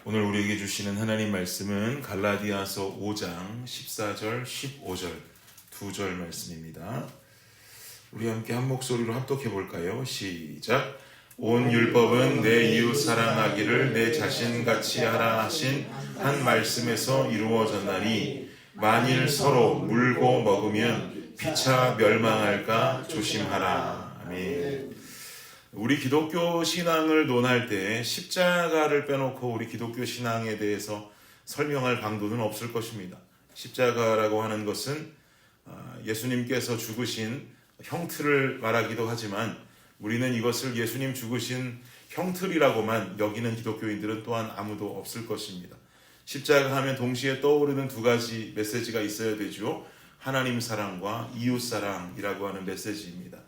오늘 우리에게 주시는 하나님 말씀은 갈라디아서 5장 14절 15절 2절 말씀입니다. 우리 함께 한 목소리로 합독해 볼까요? 시작. 온 율법은 내 이웃 사랑하기를 내 자신같이 하라 하신 한 말씀에서 이루어졌나니 만일 서로 물고 먹으면 피차 멸망할까 조심하라. 아멘. 우리 기독교 신앙을 논할 때 십자가를 빼놓고 우리 기독교 신앙에 대해서 설명할 방도는 없을 것입니다. 십자가라고 하는 것은 예수님께서 죽으신 형틀을 말하기도 하지만 우리는 이것을 예수님 죽으신 형틀이라고만 여기는 기독교인들은 또한 아무도 없을 것입니다. 십자가 하면 동시에 떠오르는 두 가지 메시지가 있어야 되죠. 하나님 사랑과 이웃 사랑이라고 하는 메시지입니다.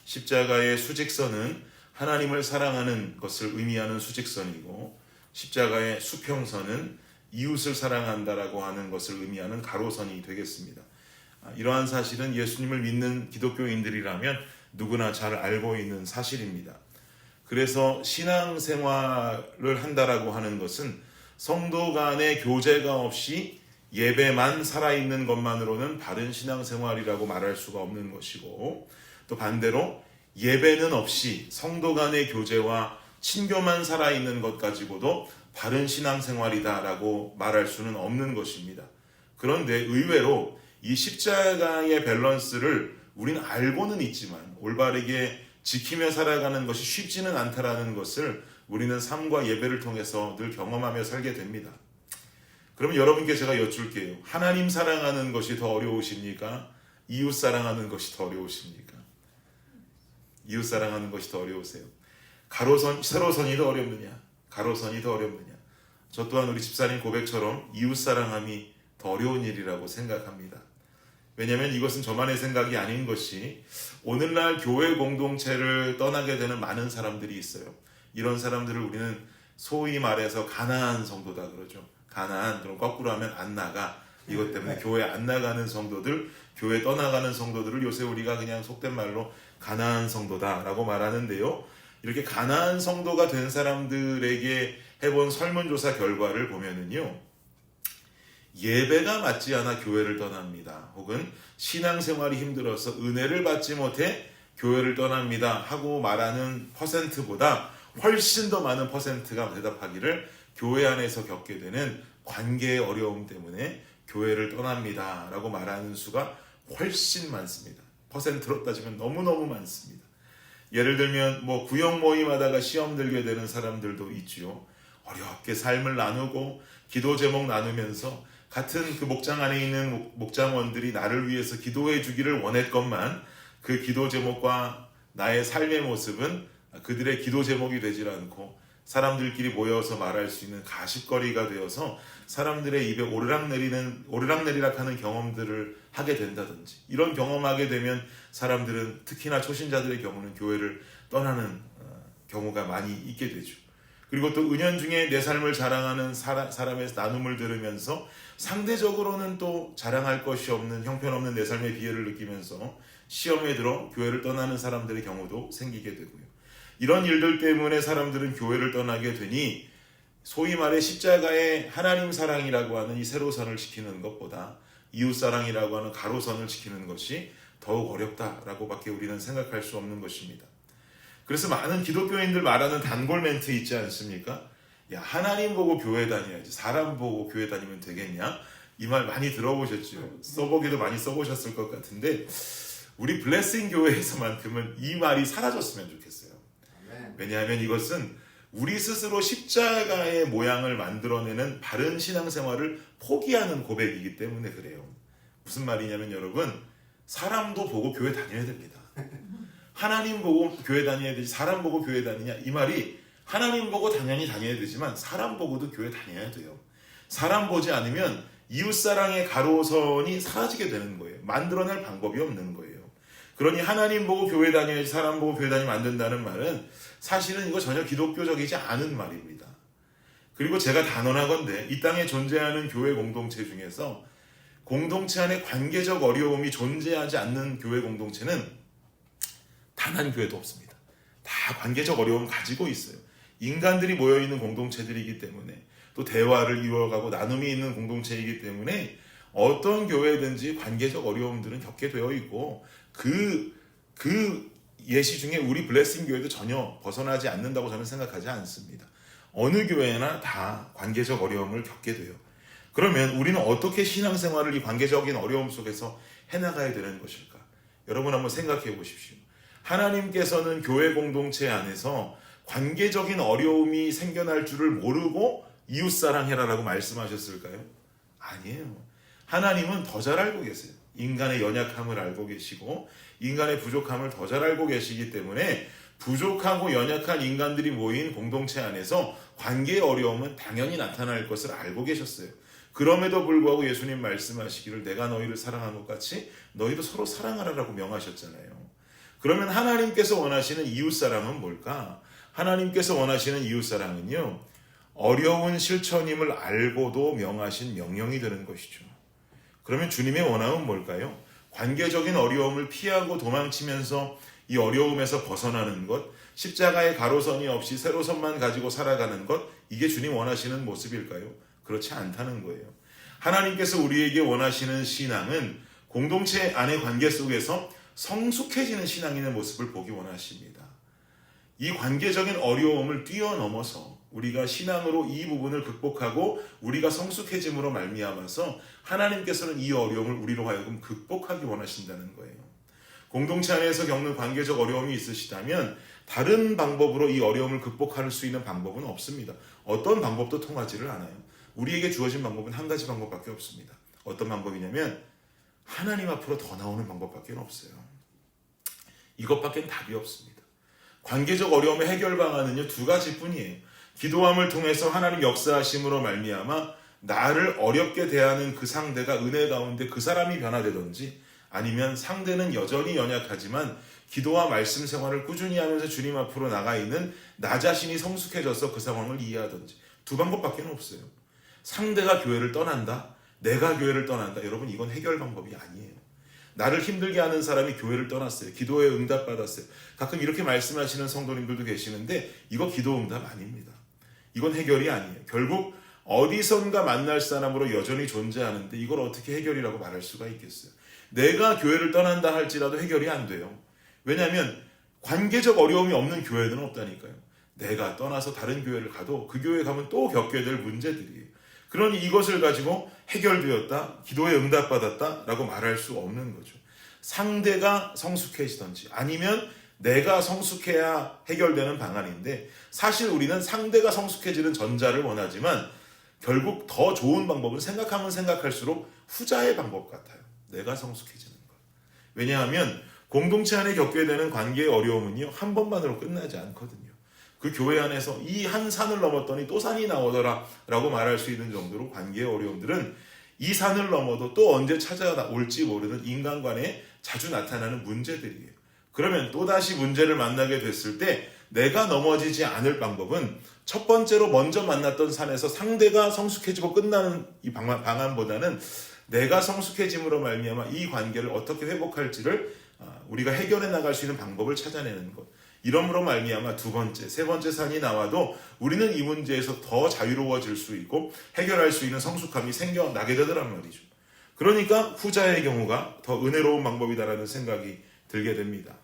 십자가의 수직선은 하나님을 사랑하는 것을 의미하는 수직선이고, 십자가의 수평선은 이웃을 사랑한다라고 하는 것을 의미하는 가로선이 되겠습니다. 이러한 사실은 예수님을 믿는 기독교인들이라면 누구나 잘 알고 있는 사실입니다. 그래서 신앙생활을 한다라고 하는 것은 성도 간의 교제가 없이 예배만 살아있는 것만으로는 바른 신앙생활이라고 말할 수가 없는 것이고, 또 반대로 예배는 없이 성도 간의 교제와 친교만 살아있는 것 가지고도 바른 신앙생활이다라고 말할 수는 없는 것입니다. 그런데 의외로 이 십자가의 밸런스를 우리는 알고는 있지만 올바르게 지키며 살아가는 것이 쉽지는 않다라는 것을 우리는 삶과 예배를 통해서 늘 경험하며 살게 됩니다. 그러면 여러분께 제가 여쭐게요. 하나님 사랑하는 것이 더 어려우십니까? 이웃 사랑하는 것이 더 어려우십니까? 이웃 사랑하는 것이 더 어려우세요? 세로선이 더 어렵느냐? 가로선이 더 어렵느냐? 저 또한 우리 집사님 고백처럼 이웃 사랑함이 더 어려운 일이라고 생각합니다. 왜냐하면 이것은 저만의 생각이 아닌 것이 오늘날 교회 공동체를 떠나게 되는 많은 사람들이 있어요. 이런 사람들을 우리는 소위 말해서 가나안 성도다 그러죠. 가나안, 그럼 거꾸로 하면 안 나가. 이것 때문에 교회 안 나가는 성도들, 교회 떠나가는 성도들을 요새 우리가 그냥 속된 말로 가나안 성도다라고 말하는데요. 이렇게 가나안 성도가 된 사람들에게 해본 설문조사 결과를 보면은요, 예배가 맞지 않아 교회를 떠납니다. 혹은 신앙생활이 힘들어서 은혜를 받지 못해 교회를 떠납니다 하고 말하는 퍼센트보다 훨씬 더 많은 퍼센트가 대답하기를 교회 안에서 겪게 되는 관계의 어려움 때문에 교회를 떠납니다 라고 말하는 수가 훨씬 많습니다. 퍼센트로 따지면 너무너무 많습니다. 예를 들면 구역 모임하다가 시험 들게 되는 사람들도 있죠. 어렵게 삶을 나누고 기도 제목 나누면서 같은 그 목장 안에 있는 목장원들이 나를 위해서 기도해 주기를 원했건만 그 기도 제목과 나의 삶의 모습은 그들의 기도 제목이 되질 않고 사람들끼리 모여서 말할 수 있는 가십거리가 되어서 사람들의 입에 오르락내리락 하는 경험들을 하게 된다든지, 이런 경험하게 되면 사람들은 특히나 초신자들의 경우는 교회를 떠나는 경우가 많이 있게 되죠. 그리고 또 은연중에 내 삶을 자랑하는 사람의 나눔을 들으면서 상대적으로는 또 자랑할 것이 없는 형편없는 내 삶의 비애를 느끼면서 시험에 들어 교회를 떠나는 사람들의 경우도 생기게 되고요. 이런 일들 때문에 사람들은 교회를 떠나게 되니 소위 말해 십자가의 하나님 사랑이라고 하는 이 세로선을 지키는 것보다 이웃 사랑이라고 하는 가로선을 지키는 것이 더욱 어렵다라고 밖에 우리는 생각할 수 없는 것입니다. 그래서 많은 기독교인들 말하는 단골 멘트 있지 않습니까? 야, 하나님 보고 교회 다녀야지 사람 보고 교회 다니면 되겠냐? 이 말 많이 들어보셨죠? 써보기도 많이 써보셨을 것 같은데 우리 블레싱 교회에서만큼은 이 말이 사라졌으면 좋겠어요. 왜냐하면 이것은 우리 스스로 십자가의 모양을 만들어내는 바른 신앙생활을 포기하는 고백이기 때문에 그래요. 무슨 말이냐면 여러분, 사람도 보고 교회 다녀야 됩니다. 하나님 보고 교회 다녀야 되지 사람 보고 교회 다니냐? 이 말이 하나님 보고 당연히 다녀야 되지만 사람 보고도 교회 다녀야 돼요. 사람 보지 않으면 이웃사랑의 가로선이 사라지게 되는 거예요. 만들어낼 방법이 없는 거예요. 그러니 하나님 보고 교회 다녀야지 사람 보고 교회 다니면 안 된다는 말은 사실은 이거 전혀 기독교적이지 않은 말입니다. 그리고 제가 단언하건대 이 땅에 존재하는 교회 공동체 중에서 공동체 안에 관계적 어려움이 존재하지 않는 교회 공동체는 단 한 교회도 없습니다. 다 관계적 어려움 가지고 있어요. 인간들이 모여있는 공동체들이기 때문에 또 대화를 이어가고 나눔이 있는 공동체이기 때문에 어떤 교회든지 관계적 어려움들은 겪게 되어 있고 그 예시 중에 우리 블레싱 교회도 전혀 벗어나지 않는다고 저는 생각하지 않습니다. 어느 교회나 다 관계적 어려움을 겪게 돼요. 그러면 우리는 어떻게 신앙생활을 이 관계적인 어려움 속에서 해나가야 되는 것일까? 여러분 한번 생각해 보십시오. 하나님께서는 교회 공동체 안에서 관계적인 어려움이 생겨날 줄을 모르고 이웃사랑해라라고 말씀하셨을까요? 아니에요. 하나님은 더 잘 알고 계세요. 인간의 연약함을 알고 계시고 인간의 부족함을 더 잘 알고 계시기 때문에 부족하고 연약한 인간들이 모인 공동체 안에서 관계의 어려움은 당연히 나타날 것을 알고 계셨어요. 그럼에도 불구하고 예수님 말씀하시기를 내가 너희를 사랑한 것 같이 너희도 서로 사랑하라라고 명하셨잖아요. 그러면 하나님께서 원하시는 이웃사랑은 뭘까? 하나님께서 원하시는 이웃사랑은요, 어려운 실천임을 알고도 명하신 명령이 되는 것이죠. 그러면 주님의 원함은 뭘까요? 관계적인 어려움을 피하고 도망치면서 이 어려움에서 벗어나는 것, 십자가의 가로선이 없이 세로선만 가지고 살아가는 것, 이게 주님 원하시는 모습일까요? 그렇지 않다는 거예요. 하나님께서 우리에게 원하시는 신앙은 공동체 안의 관계 속에서 성숙해지는 신앙인의 모습을 보기 원하십니다. 이 관계적인 어려움을 뛰어넘어서 우리가 신앙으로 이 부분을 극복하고 우리가 성숙해짐으로 말미암아서 하나님께서는 이 어려움을 우리로 하여금 극복하기 원하신다는 거예요. 공동체 안에서 겪는 관계적 어려움이 있으시다면 다른 방법으로 이 어려움을 극복할 수 있는 방법은 없습니다. 어떤 방법도 통하지를 않아요. 우리에게 주어진 방법은 한 가지 방법밖에 없습니다. 어떤 방법이냐면 하나님 앞으로 더 나오는 방법밖에 없어요. 이것밖엔 답이 없습니다. 관계적 어려움의 해결 방안은요, 두 가지뿐이에요. 기도함을 통해서 하나님 역사하심으로 말미암아 나를 어렵게 대하는 그 상대가 은혜 가운데 그 사람이 변화되든지 아니면 상대는 여전히 연약하지만 기도와 말씀 생활을 꾸준히 하면서 주님 앞으로 나가 있는 나 자신이 성숙해져서 그 상황을 이해하든지 두 방법밖에 없어요. 상대가 교회를 떠난다, 내가 교회를 떠난다. 여러분 이건 해결 방법이 아니에요. 나를 힘들게 하는 사람이 교회를 떠났어요. 기도에 응답받았어요. 가끔 이렇게 말씀하시는 성도님들도 계시는데 이거 기도 응답 아닙니다. 이건 해결이 아니에요. 결국 어디선가 만날 사람으로 여전히 존재하는데 이걸 어떻게 해결이라고 말할 수가 있겠어요. 내가 교회를 떠난다 할지라도 해결이 안 돼요. 왜냐하면 관계적 어려움이 없는 교회는 없다니까요. 내가 떠나서 다른 교회를 가도 그 교회 가면 또 겪게 될 문제들이에요. 그러니 이것을 가지고 해결되었다, 기도에 응답받았다 라고 말할 수 없는 거죠. 상대가 성숙해지든지 아니면 내가 성숙해야 해결되는 방안인데 사실 우리는 상대가 성숙해지는 전자를 원하지만 결국 더 좋은 방법은 생각하면 생각할수록 후자의 방법 같아요. 내가 성숙해지는 것. 왜냐하면 공동체 안에 겪게 되는 관계의 어려움은요, 한 번만으로 끝나지 않거든요. 그 교회 안에서 이 한 산을 넘었더니 또 산이 나오더라 라고 말할 수 있는 정도로 관계의 어려움들은 이 산을 넘어도 또 언제 찾아올지 모르는 인간관에 자주 나타나는 문제들이에요. 그러면 또다시 문제를 만나게 됐을 때 내가 넘어지지 않을 방법은 첫 번째로 먼저 만났던 산에서 상대가 성숙해지고 끝나는 이 방안보다는 내가 성숙해짐으로 말미암아 이 관계를 어떻게 회복할지를 우리가 해결해 나갈 수 있는 방법을 찾아내는 것. 이러므로 말미암아 두 번째, 세 번째 산이 나와도 우리는 이 문제에서 더 자유로워질 수 있고 해결할 수 있는 성숙함이 생겨나게 되더란 말이죠. 그러니까 후자의 경우가 더 은혜로운 방법이다라는 생각이 들게 됩니다.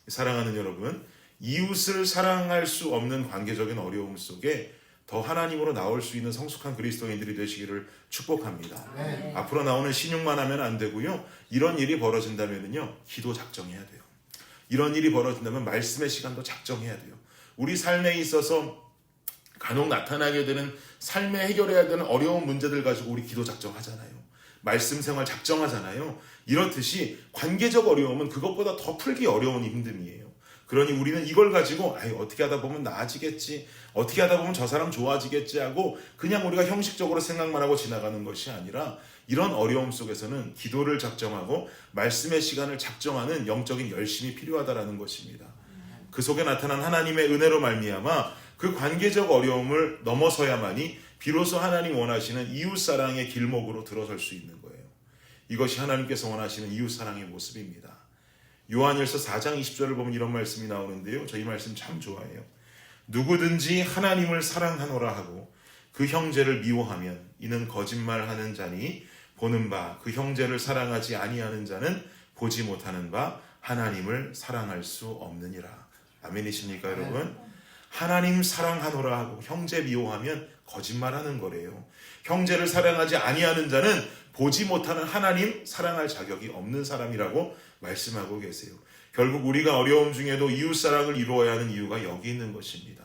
사랑하는 여러분, 이웃을 사랑할 수 없는 관계적인 어려움 속에 더 하나님으로 나올 수 있는 성숙한 그리스도인들이 되시기를 축복합니다. 네. 앞으로 나오는 신용만 하면 안 되고요. 이런 일이 벌어진다면요, 기도 작정해야 돼요. 이런 일이 벌어진다면 말씀의 시간도 작정해야 돼요. 우리 삶에 있어서 간혹 나타나게 되는 삶에 해결해야 되는 어려운 문제들 가지고 우리 기도 작정하잖아요. 말씀 생활 작정하잖아요. 이렇듯이 관계적 어려움은 그것보다 더 풀기 어려운 힘듦이에요. 그러니 우리는 이걸 가지고 어떻게 하다 보면 나아지겠지, 어떻게 하다 보면 저 사람 좋아지겠지 하고 그냥 우리가 형식적으로 생각만 하고 지나가는 것이 아니라 이런 어려움 속에서는 기도를 작정하고 말씀의 시간을 작정하는 영적인 열심이 필요하다라는 것입니다. 그 속에 나타난 하나님의 은혜로 말미암아 그 관계적 어려움을 넘어서야만이 비로소 하나님 원하시는 이웃사랑의 길목으로 들어설 수 있는 거예요. 이것이 하나님께서 원하시는 이웃사랑의 모습입니다. 요한일서 4장 20절을 보면 이런 말씀이 나오는데요. 저 이 말씀 참 좋아해요. 누구든지 하나님을 사랑하노라 하고 그 형제를 미워하면 이는 거짓말하는 자니 보는 바 그 형제를 사랑하지 아니하는 자는 보지 못하는 바 하나님을 사랑할 수 없느니라. 아멘이십니까 여러분? 하나님 사랑하노라 하고 형제 미워하면 거짓말하는 거래요. 형제를 사랑하지 아니하는 자는 보지 못하는 하나님 사랑할 자격이 없는 사람이라고 말씀하고 계세요. 결국 우리가 어려움 중에도 이웃사랑을 이루어야 하는 이유가 여기 있는 것입니다.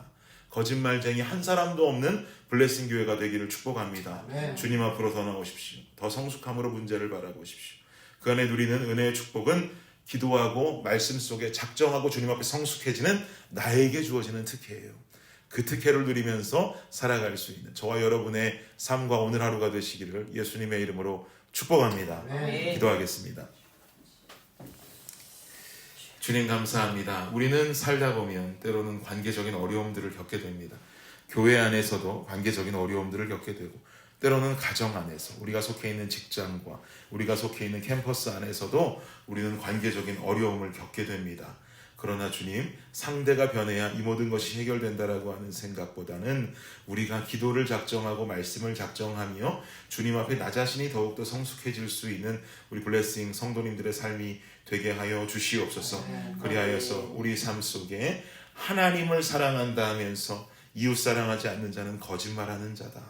거짓말쟁이 한 사람도 없는 블레싱 교회가 되기를 축복합니다. 주님 앞으로 더 나오십시오. 더 성숙함으로 문제를 바라보십시오. 그 안에 누리는 은혜의 축복은 기도하고 말씀 속에 작정하고 주님 앞에 성숙해지는 나에게 주어지는 특혜예요. 그 특혜를 누리면서 살아갈 수 있는 저와 여러분의 삶과 오늘 하루가 되시기를 예수님의 이름으로 축복합니다. 기도하겠습니다. 주님 감사합니다. 우리는 살다 보면 때로는 관계적인 어려움들을 겪게 됩니다. 교회 안에서도 관계적인 어려움들을 겪게 되고 때로는 가정 안에서 우리가 속해 있는 직장과 우리가 속해 있는 캠퍼스 안에서도 우리는 관계적인 어려움을 겪게 됩니다. 그러나 주님, 상대가 변해야 이 모든 것이 해결된다라고 하는 생각보다는 우리가 기도를 작정하고 말씀을 작정하며 주님 앞에 나 자신이 더욱더 성숙해질 수 있는 우리 블레싱 성도님들의 삶이 되게 하여 주시옵소서. 그리하여서 우리 삶 속에 하나님을 사랑한다 하면서 이웃 사랑하지 않는 자는 거짓말하는 자다.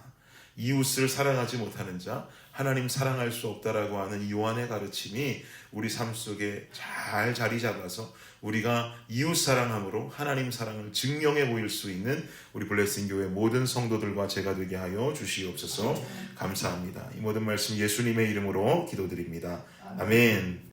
이웃을 사랑하지 못하는 자, 하나님 사랑할 수 없다라고 하는 요한의 가르침이 우리 삶 속에 잘 자리 잡아서 우리가 이웃 사랑함으로 하나님 사랑을 증명해 보일 수 있는 우리 블레싱 교회 모든 성도들과 제가 되게 하여 주시옵소서. 감사합니다. 이 모든 말씀 예수님의 이름으로 기도드립니다. 아멘.